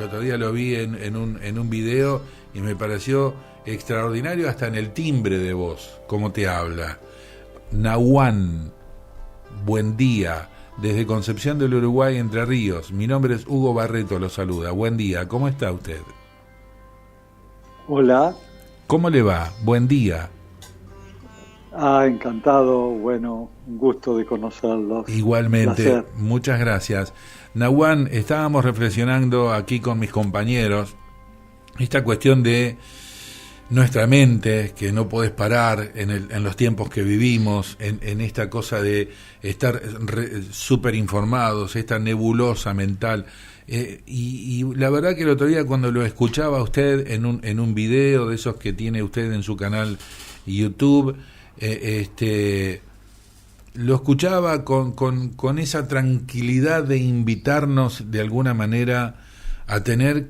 otro día lo vi en un video y me pareció extraordinario hasta en el timbre de voz, cómo te habla. Nahuan, buen día, desde Concepción del Uruguay, Entre Ríos. Mi nombre es Hugo Barreto, lo saluda. Buen día, ¿cómo está usted? Hola. ¿Cómo le va? Buen día. Encantado, bueno, un gusto de conocerlos. Igualmente, muchas gracias. Nahuan, estábamos reflexionando aquí con mis compañeros esta cuestión de nuestra mente, que no podés parar en los tiempos que vivimos, en esta cosa de estar súper informados, esta nebulosa mental. Y la verdad que el otro día cuando lo escuchaba a usted en un video de esos que tiene usted en su canal YouTube, lo escuchaba con esa tranquilidad de invitarnos de alguna manera a tener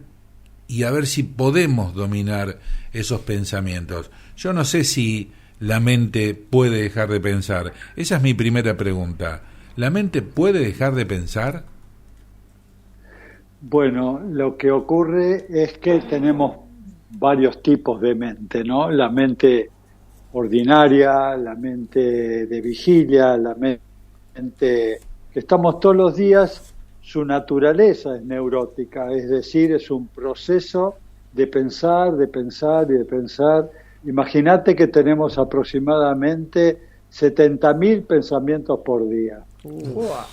y a ver si podemos dominar esos pensamientos. Yo no sé si la mente puede dejar de pensar. Esa es mi primera pregunta. ¿La mente puede dejar de pensar? Bueno, lo que ocurre es que tenemos varios tipos de mente, ¿no? La mente ordinaria, la mente de vigilia, la mente que estamos todos los días, su naturaleza es neurótica, es decir, es un proceso de pensar, de pensar y de pensar. Imagínate que tenemos aproximadamente 70.000 pensamientos por día.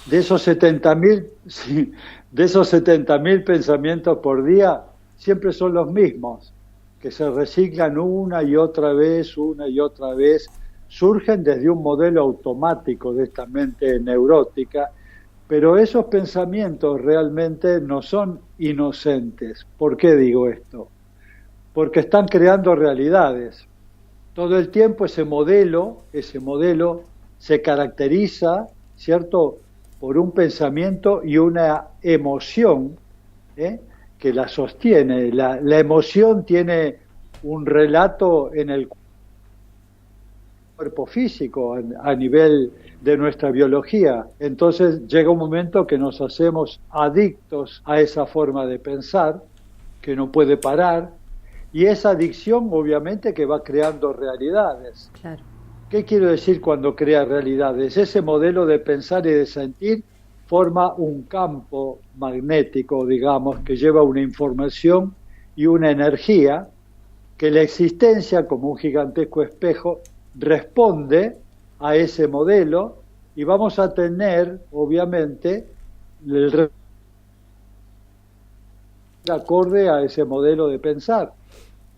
De esos 70.000, sí, de esos 70.000 pensamientos por día, siempre son los mismos, que se reciclan una y otra vez, surgen desde un modelo automático de esta mente neurótica, pero esos pensamientos realmente no son inocentes. ¿Por qué digo esto? Porque están creando realidades. Todo el tiempo ese modelo se caracteriza, ¿cierto?, por un pensamiento y una emoción, que la sostiene. La emoción tiene un relato en el cuerpo físico, a nivel de nuestra biología. Entonces llega un momento que nos hacemos adictos a esa forma de pensar, que no puede parar, y esa adicción obviamente que va creando realidades. Claro. ¿Qué quiero decir cuando crea realidades? Ese modelo de pensar y de sentir forma un campo magnético, digamos, que lleva una información y una energía que la existencia, como un gigantesco espejo, responde a ese modelo y vamos a tener, obviamente, el acorde a ese modelo de pensar,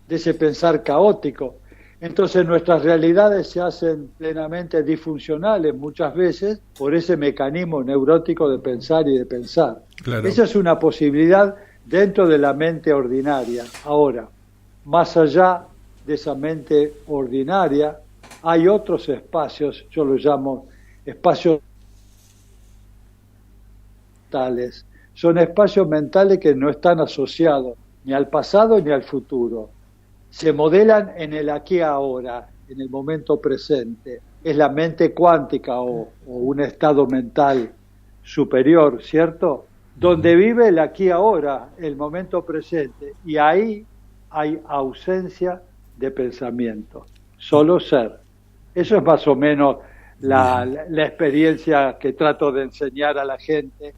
de ese pensar caótico. Entonces nuestras realidades se hacen plenamente disfuncionales muchas veces por ese mecanismo neurótico de pensar y de pensar. Claro. Esa es una posibilidad dentro de la mente ordinaria. Ahora, más allá de esa mente ordinaria, hay otros espacios, yo los llamo espacios mentales. Son espacios mentales que no están asociados ni al pasado ni al futuro. Se modelan en el aquí ahora, en el momento presente. Es la mente cuántica o un estado mental superior, ¿cierto? Donde vive el aquí ahora, el momento presente. Y ahí hay ausencia de pensamiento, solo ser. Eso es más o menos la experiencia que trato de enseñar a la gente,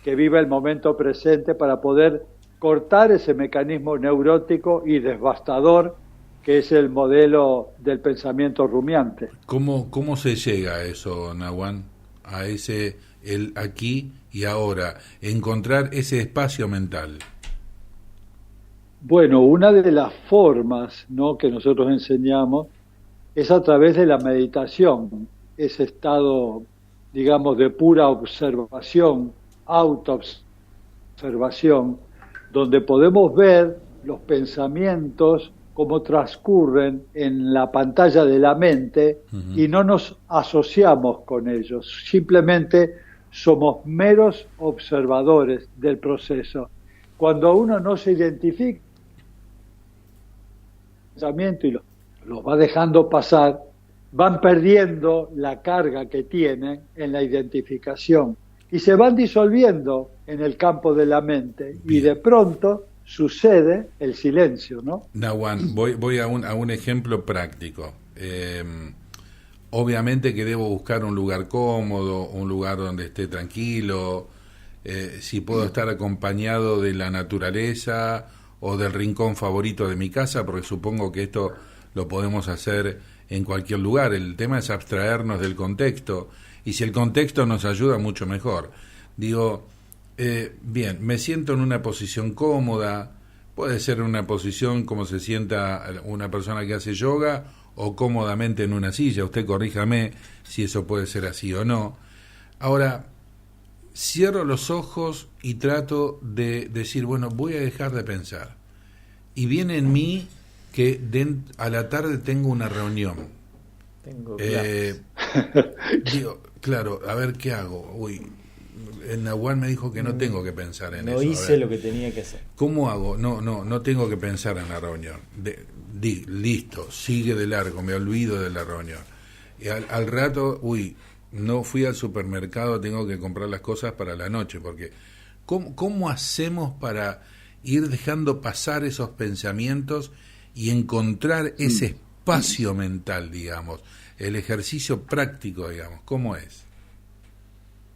que vive el momento presente para poder cortar ese mecanismo neurótico y devastador que es el modelo del pensamiento rumiante. ¿Cómo se llega a eso, Nahuan? A ese, el aquí y ahora, encontrar ese espacio mental. Bueno, una de las formas, ¿no?, que nosotros enseñamos es a través de la meditación, ese estado, digamos, de pura observación, autoobservación, donde podemos ver los pensamientos cómo transcurren en la pantalla de la mente y no nos asociamos con ellos, simplemente somos meros observadores del proceso. Cuando uno no se identifica con el pensamiento y los va dejando pasar, van perdiendo la carga que tienen en la identificación y se van disolviendo en el campo de la mente y de pronto sucede el silencio, ¿no? Nahuan, voy a un ejemplo práctico. Obviamente que debo buscar un lugar cómodo, un lugar donde esté tranquilo, si puedo estar acompañado de la naturaleza o del rincón favorito de mi casa, porque supongo que esto lo podemos hacer en cualquier lugar. El tema es abstraernos del contexto, y si el contexto nos ayuda, mucho mejor. Digo, bien, me siento en una posición cómoda, puede ser una posición como se sienta una persona que hace yoga, o cómodamente en una silla. Usted corríjame si eso puede ser así o no. Ahora, cierro los ojos y trato de decir, bueno, voy a dejar de pensar. Y viene en mí que a la tarde tengo una reunión. Digo, claro, a ver qué hago. Uy, el Nahual me dijo que no tengo que pensar en eso. No hice lo que tenía que hacer. ¿Cómo hago? No tengo que pensar en la reunión. Listo, sigue de largo, me olvido de la reunión. Y al rato, no fui al supermercado, tengo que comprar las cosas para la noche, porque ¿cómo hacemos para ir dejando pasar esos pensamientos y encontrar ese espacio mental, digamos, el ejercicio práctico, digamos? ¿Cómo es?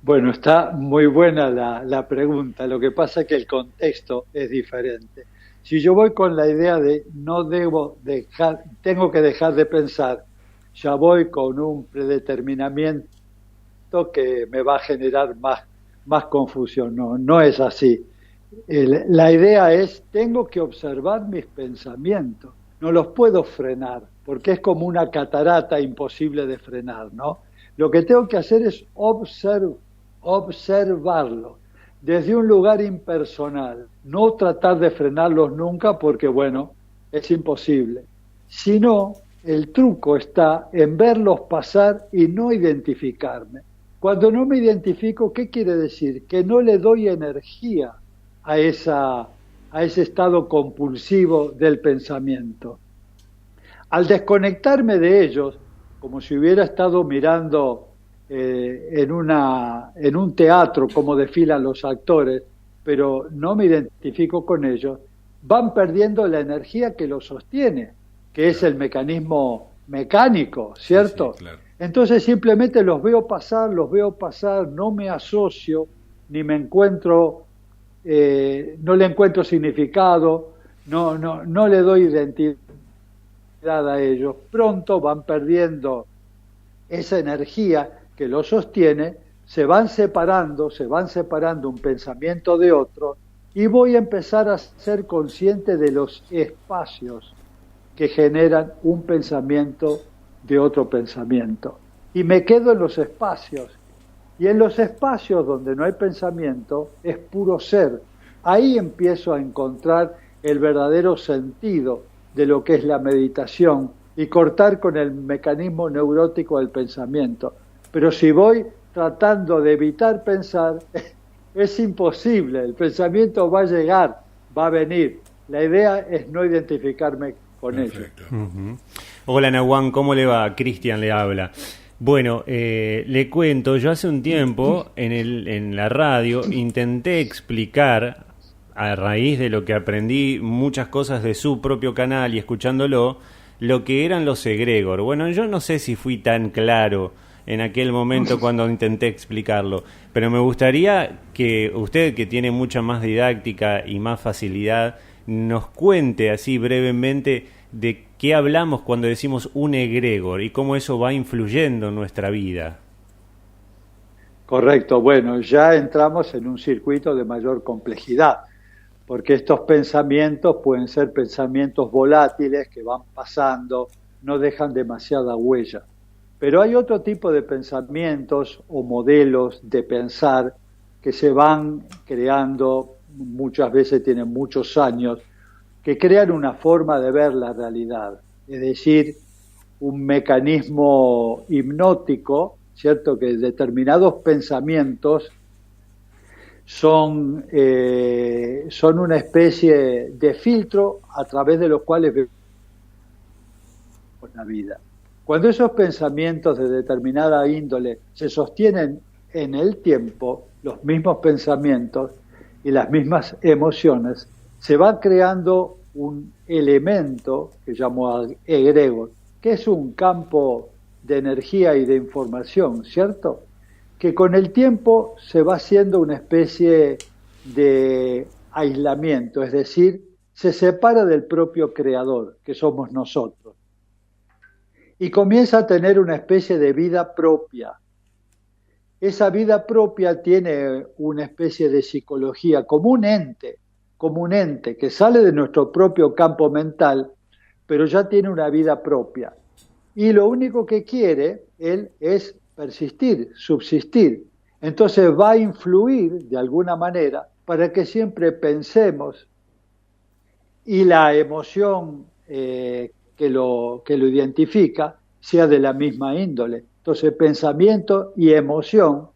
Bueno, está muy buena la pregunta. Lo que pasa es que el contexto es diferente. Si yo voy con la idea de tengo que dejar de pensar, ya voy con un predeterminamiento que me va a generar más confusión. No es así. La idea es, tengo que observar mis pensamientos, no los puedo frenar, porque es como una catarata imposible de frenar, ¿no? Lo que tengo que hacer es observarlo desde un lugar impersonal, no tratar de frenarlos nunca porque, bueno, es imposible. Sino, el truco está en verlos pasar y no identificarme. Cuando no me identifico, ¿qué quiere decir? Que no le doy energía a ese estado compulsivo del pensamiento. Al desconectarme de ellos, como si hubiera estado mirando en un teatro como desfilan los actores, pero no me identifico con ellos, van perdiendo la energía que los sostiene, que es el mecanismo mecánico, ¿cierto? Sí, claro. Entonces simplemente los veo pasar, no me asocio, ni me encuentro, no le encuentro significado, no le doy identidad a ellos. Pronto van perdiendo esa energía que lo sostiene, se van separando un pensamiento de otro, y voy a empezar a ser consciente de los espacios que generan un pensamiento de otro pensamiento. Y me quedo en los espacios. Y en los espacios donde no hay pensamiento es puro ser. Ahí empiezo a encontrar el verdadero sentido de lo que es la meditación y cortar con el mecanismo neurótico del pensamiento. Pero si voy tratando de evitar pensar, es imposible. El pensamiento va a llegar, va a venir. La idea es no identificarme con ello. Uh-huh. Hola Nahuan, ¿cómo le va? Cristian le habla. Bueno, le cuento, yo hace un tiempo en la radio intenté explicar, a raíz de lo que aprendí muchas cosas de su propio canal y escuchándolo, lo que eran los egregor. Bueno, yo no sé si fui tan claro en aquel momento cuando intenté explicarlo, pero me gustaría que usted, que tiene mucha más didáctica y más facilidad, nos cuente así brevemente de qué hablamos cuando decimos un egregor y cómo eso va influyendo en nuestra vida. Correcto, bueno, ya entramos en un circuito de mayor complejidad, porque estos pensamientos pueden ser pensamientos volátiles que van pasando, no dejan demasiada huella. Pero hay otro tipo de pensamientos o modelos de pensar que se van creando, muchas veces tienen muchos años, que crean una forma de ver la realidad, es decir, un mecanismo hipnótico, ¿cierto? Que determinados pensamientos son una especie de filtro a través de los cuales vemos la vida. Cuando esos pensamientos de determinada índole se sostienen en el tiempo, los mismos pensamientos y las mismas emociones se va creando un elemento que llamo egregor, que es un campo de energía y de información, ¿cierto? Que con el tiempo se va haciendo una especie de aislamiento, es decir, se separa del propio creador, que somos nosotros, y comienza a tener una especie de vida propia. Esa vida propia tiene una especie de psicología como un ente que sale de nuestro propio campo mental, pero ya tiene una vida propia. Y lo único que quiere él es persistir, subsistir. Entonces va a influir de alguna manera para que siempre pensemos y la emoción que lo identifica sea de la misma índole. Entonces pensamiento y emoción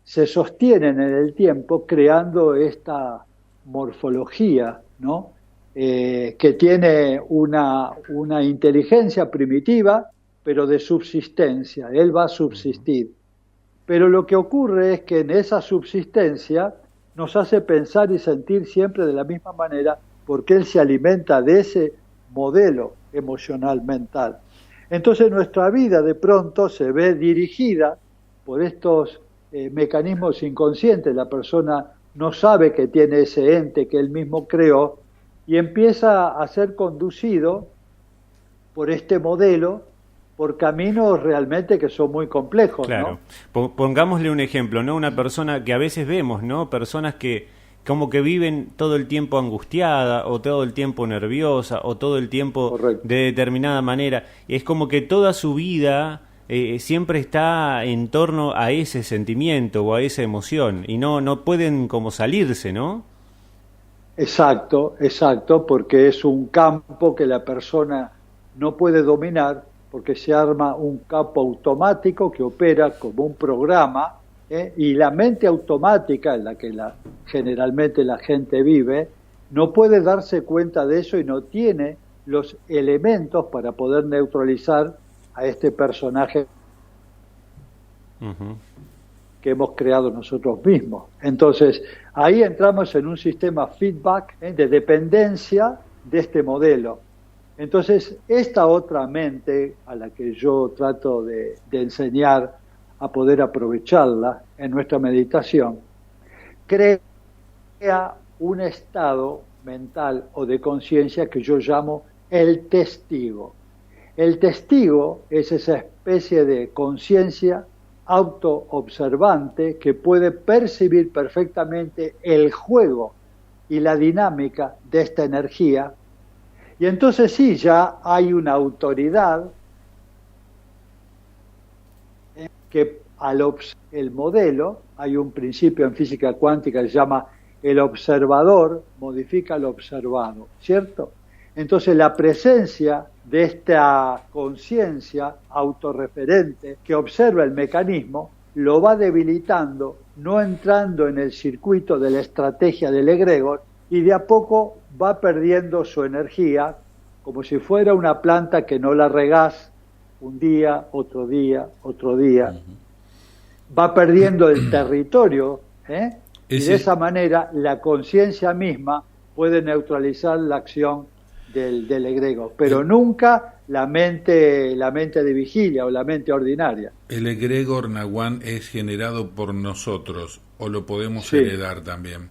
se sostienen en el tiempo creando esta morfología, ¿no? Que tiene una inteligencia primitiva, pero de subsistencia. Él va a subsistir. Pero lo que ocurre es que en esa subsistencia nos hace pensar y sentir siempre de la misma manera, porque él se alimenta de ese modelo emocional mental. Entonces nuestra vida de pronto se ve dirigida por estos mecanismos inconscientes. La persona no sabe que tiene ese ente que él mismo creó y empieza a ser conducido por este modelo por caminos realmente que son muy complejos. Claro. ¿No? Pongámosle un ejemplo, ¿no? Una persona que a veces vemos, ¿no? Personas que como que viven todo el tiempo angustiada o todo el tiempo nerviosa o todo el tiempo Correcto. de determinada manera. Es como que toda su vida siempre está en torno a ese sentimiento o a esa emoción y no pueden como salirse, ¿no? Exacto, porque es un campo que la persona no puede dominar, porque se arma un campo automático que opera como un programa, y la mente automática en la que generalmente la gente vive no puede darse cuenta de eso y no tiene los elementos para poder neutralizar a este personaje que hemos creado nosotros mismos. Entonces, ahí entramos en un sistema feedback, de dependencia de este modelo. Entonces, esta otra mente a la que yo trato de enseñar a poder aprovecharla en nuestra meditación, crea un estado mental o de conciencia que yo llamo el testigo. El testigo es esa especie de conciencia autoobservante que puede percibir perfectamente el juego y la dinámica de esta energía, y entonces sí, ya hay una autoridad que el modelo, hay un principio en física cuántica que se llama el observador modifica al observado, ¿cierto? Entonces la presencia de esta conciencia autorreferente que observa el mecanismo lo va debilitando, no entrando en el circuito de la estrategia del egregor, y de a poco va perdiendo su energía, como si fuera una planta que no la regás un día, otro día, otro día. Va perdiendo el territorio, y de esa manera la conciencia misma puede neutralizar la acción del egregor, pero nunca la mente de vigilia o la mente ordinaria. ¿El egregor, Naguán, es generado por nosotros o lo podemos heredar también?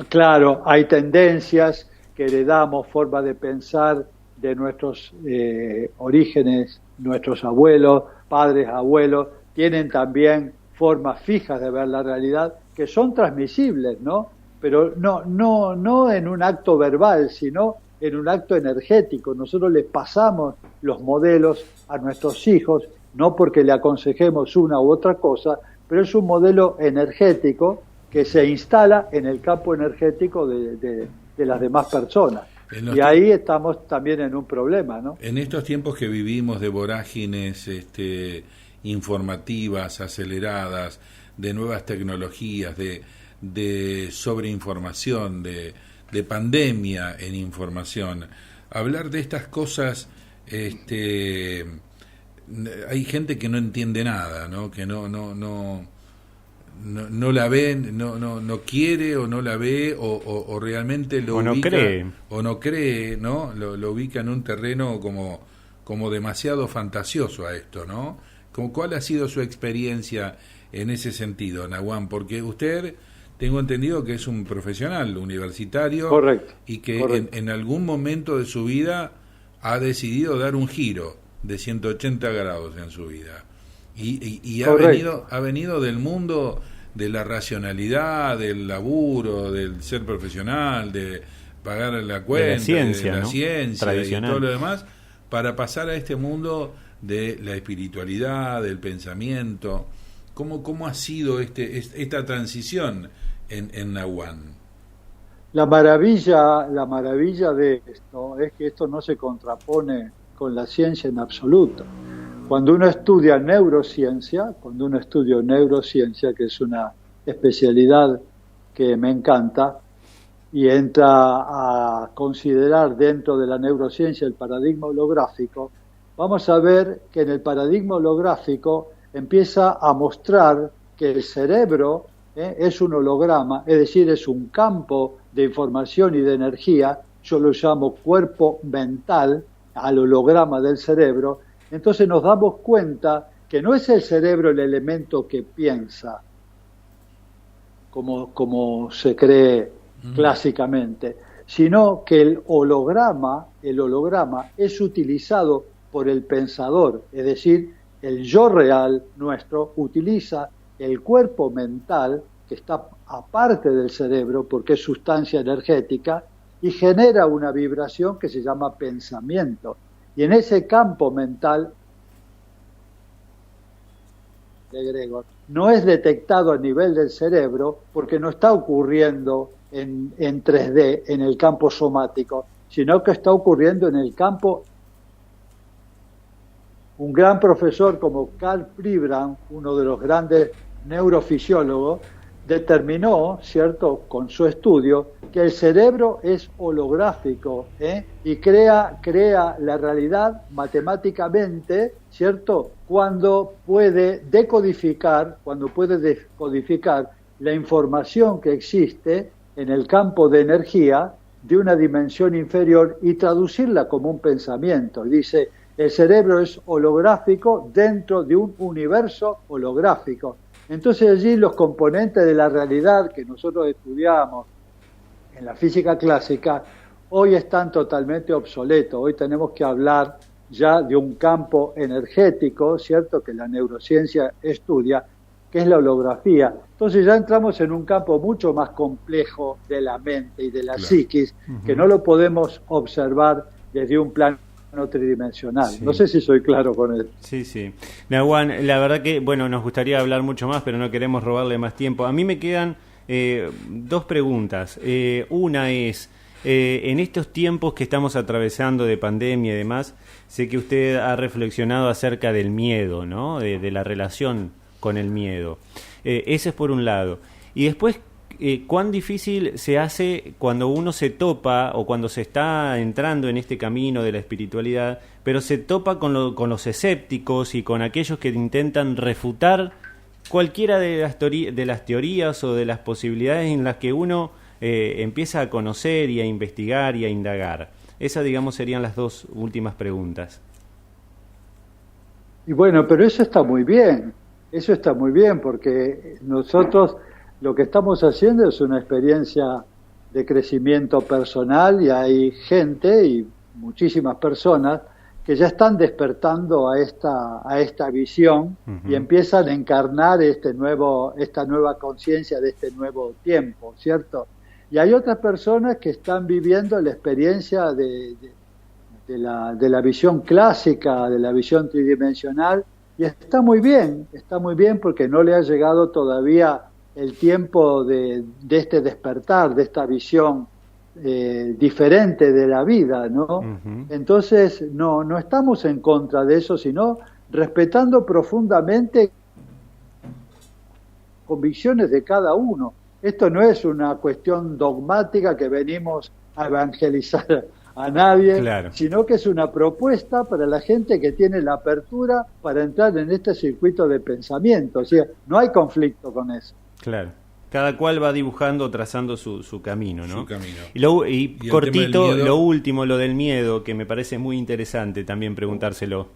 Claro, hay tendencias que heredamos, forma de pensar de nuestros orígenes, nuestros abuelos, padres, abuelos, tienen también formas fijas de ver la realidad que son transmisibles, ¿no? Pero no en un acto verbal, sino en un acto energético. Nosotros les pasamos los modelos a nuestros hijos, no porque le aconsejemos una u otra cosa, pero es un modelo energético que se instala en el campo energético de las demás personas. Y ahí estamos también en un problema, ¿no? En estos tiempos que vivimos de vorágines informativas, aceleradas, de nuevas tecnologías, de sobreinformación, de pandemia en información, hablar de estas cosas, hay gente que no entiende nada, ¿no? Que no no la ve, no quiere o no la ve o realmente lo no ubica cree. o no cree, ¿no? Lo ubica en un terreno como demasiado fantasioso a esto, ¿no? ¿Cuál ha sido su experiencia en ese sentido, Nahuan? Porque usted, tengo entendido que es un profesional universitario. Correcto, y que correcto. en algún momento de su vida ha decidido dar un giro de 180 grados en su vida. Y ha venido del mundo de la racionalidad, del laburo, del ser profesional, de pagar la cuenta, de la ¿no? ciencia tradicional, y todo lo demás, para pasar a este mundo de la espiritualidad, del pensamiento. ¿Cómo ha sido esta transición en Nahuan? La maravilla de esto es que esto no se contrapone con la ciencia en absoluto. Cuando uno estudia neurociencia, que es una especialidad que me encanta, y entra a considerar dentro de la neurociencia el paradigma holográfico, vamos a ver que en el paradigma holográfico empieza a mostrar que el cerebro es un holograma, es decir, es un campo de información y de energía. Yo lo llamo cuerpo mental, al holograma del cerebro. Entonces nos damos cuenta que no es el cerebro el elemento que piensa, como se cree clásicamente, sino que el holograma es utilizado por el pensador, es decir, el yo real nuestro utiliza el cuerpo mental, que está aparte del cerebro porque es sustancia energética, y genera una vibración que se llama pensamiento. Y en ese campo mental de Gregor no es detectado a nivel del cerebro porque no está ocurriendo en 3D, en el campo somático, sino que está ocurriendo en el campo. Un gran profesor como Carl Pribram, uno de los grandes neurofisiólogos, determinó, ¿cierto?, con su estudio, que el cerebro es holográfico, y crea la realidad matemáticamente, ¿cierto?, cuando puede decodificar la información que existe en el campo de energía de una dimensión inferior y traducirla como un pensamiento. Y dice, el cerebro es holográfico dentro de un universo holográfico. Entonces allí los componentes de la realidad que nosotros estudiamos en la física clásica hoy están totalmente obsoletos. Hoy tenemos que hablar ya de un campo energético, ¿cierto?, que la neurociencia estudia, que es la holografía. Entonces ya entramos en un campo mucho más complejo de la mente y de la psiquis, que no lo podemos observar desde un plano tridimensional. Sí. No sé si soy claro con él. Sí. Nahuan, la verdad que, nos gustaría hablar mucho más, pero no queremos robarle más tiempo. A mí me quedan dos preguntas. Una es, en estos tiempos que estamos atravesando de pandemia y demás, sé que usted ha reflexionado acerca del miedo, ¿no? De la relación con el miedo. Ese es por un lado. Y después, ¿cuán difícil se hace cuando uno se topa o cuando se está entrando en este camino de la espiritualidad, pero se topa con los escépticos y con aquellos que intentan refutar cualquiera de las teorías o de las posibilidades en las que uno empieza a conocer y a investigar y a indagar? Esas, digamos, serían las dos últimas preguntas. Y bueno, pero eso está muy bien porque nosotros lo que estamos haciendo es una experiencia de crecimiento personal y hay gente y muchísimas personas que ya están despertando a esta visión y empiezan a encarnar esta nueva conciencia de este nuevo tiempo, ¿cierto? Y hay otras personas que están viviendo la experiencia de la visión clásica, de la visión tridimensional, y está muy bien porque no le ha llegado todavía el tiempo de este despertar, de esta visión diferente de la vida, ¿no? Entonces, no estamos en contra de eso, sino respetando profundamente convicciones de cada uno. Esto no es una cuestión dogmática que venimos a evangelizar a nadie, claro, sino que es una propuesta para la gente que tiene la apertura para entrar en este circuito de pensamiento. O sea, no hay conflicto con eso. Claro. Cada cual va dibujando, trazando su camino, ¿no? Su camino. Y el cortito, tema del miedo. lo último, lo del miedo, que me parece muy interesante también preguntárselo.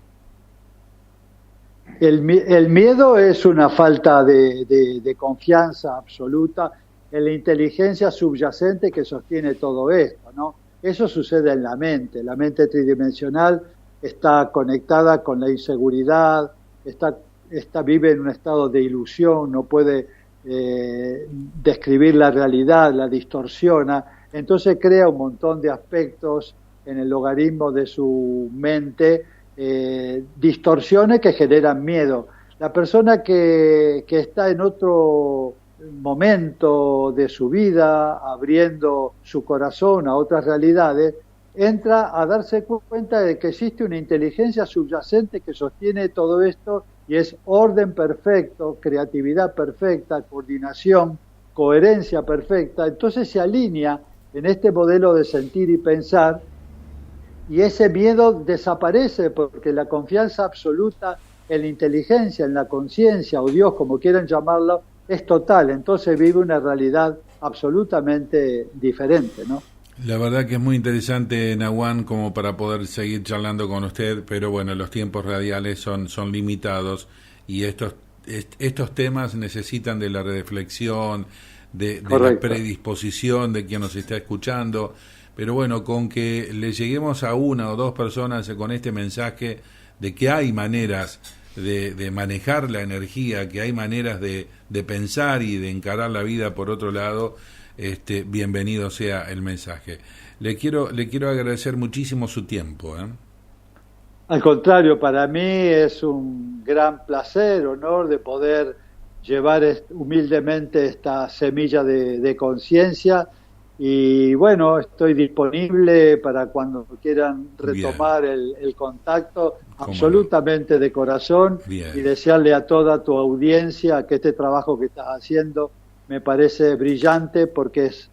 El miedo es una falta de confianza absoluta en la inteligencia subyacente que sostiene todo esto, ¿no? Eso sucede en la mente tridimensional está conectada con la inseguridad, vive en un estado de ilusión, no puede describir la realidad, la distorsiona, entonces crea un montón de aspectos en el logaritmo de su mente, distorsiones que generan miedo. La persona que está en otro momento de su vida, abriendo su corazón a otras realidades, entra a darse cuenta de que existe una inteligencia subyacente que sostiene todo esto y es orden perfecto, creatividad perfecta, coordinación, coherencia perfecta. Entonces se alinea en este modelo de sentir y pensar y ese miedo desaparece porque la confianza absoluta en la inteligencia, en la conciencia o Dios, como quieran llamarlo, es total. Entonces vive una realidad absolutamente diferente, ¿no? La verdad que es muy interesante, Nahuan, como para poder seguir charlando con usted, pero bueno, los tiempos radiales son limitados y estos temas necesitan de la reflexión, de la predisposición de quien nos está escuchando, pero bueno, con que le lleguemos a una o dos personas con este mensaje de que hay maneras de manejar la energía, que hay maneras de pensar y de encarar la vida por otro lado, bienvenido sea el mensaje. Le quiero agradecer muchísimo su tiempo, ¿eh? Al contrario, para mí es un gran placer, honor de poder llevar humildemente esta semilla de conciencia y bueno, estoy disponible para cuando quieran retomar el contacto, absolutamente de corazón. Bien. Y desearle a toda tu audiencia que este trabajo que estás haciendo me parece brillante porque es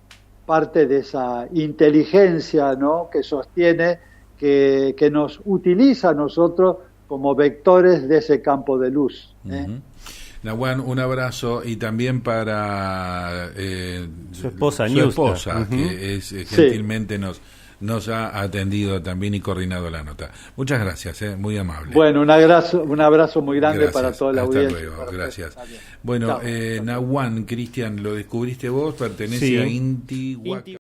parte de esa inteligencia, ¿no?, que sostiene, que nos utiliza a nosotros como vectores de ese campo de luz. Uh-huh. Nahuan, un abrazo y también para su esposa, uh-huh, que gentilmente nos ha atendido también y coordinado la nota. Muchas gracias, muy amable. Bueno, un abrazo muy grande para toda la audiencia. Hasta luego, gracias. Bueno, Nahuan, Cristian, lo descubriste vos, pertenece a Intihuatana.